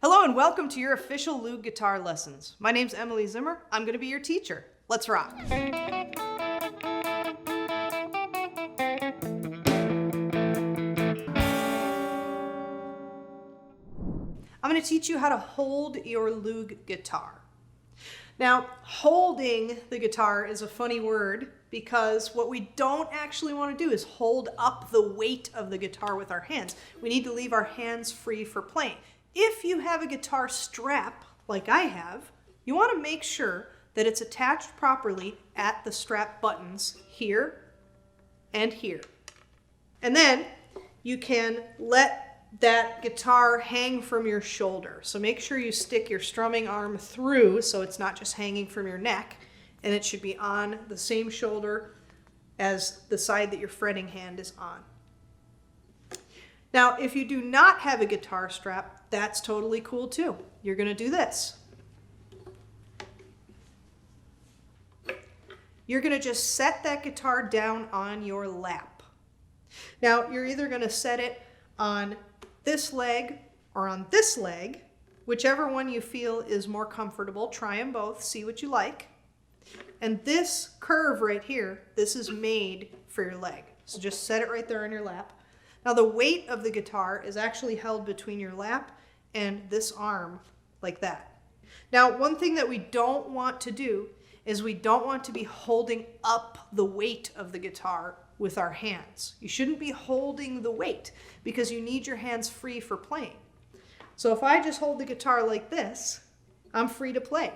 Hello and welcome to your official Loog guitar lessons. My name's Emily Zimmer. I'm going to be your teacher. Let's rock. I'm going to teach you how to hold your Loog guitar. Now, holding the guitar is a funny word because what we don't actually want to do is hold up the weight of the guitar with our hands. We need to leave our hands free for playing. If you have a guitar strap, like I have, you want to make sure that it's attached properly at the strap buttons here and here. And then you can let that guitar hang from your shoulder. So make sure you stick your strumming arm through so it's not just hanging from your neck, and it should be on the same shoulder as the side that your fretting hand is on. Now, if you do not have a guitar strap, that's totally cool too. You're going to do this. You're going to just set that guitar down on your lap. Now, you're either going to set it on this leg or on this leg, whichever one you feel is more comfortable. Try them both, see what you like. And this curve right here, this is made for your leg. So just set it right there on your lap. Now the weight of the guitar is actually held between your lap and this arm like that. Now one thing that we don't want to do is we don't want to be holding up the weight of the guitar with our hands. You shouldn't be holding the weight because you need your hands free for playing. So if I just hold the guitar like this, I'm free to play.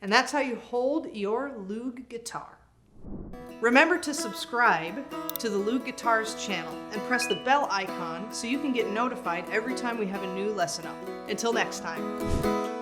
And that's how you hold your Loog guitar. Remember to subscribe to the Loog Guitars channel and press the bell icon so you can get notified every time we have a new lesson up. Until next time.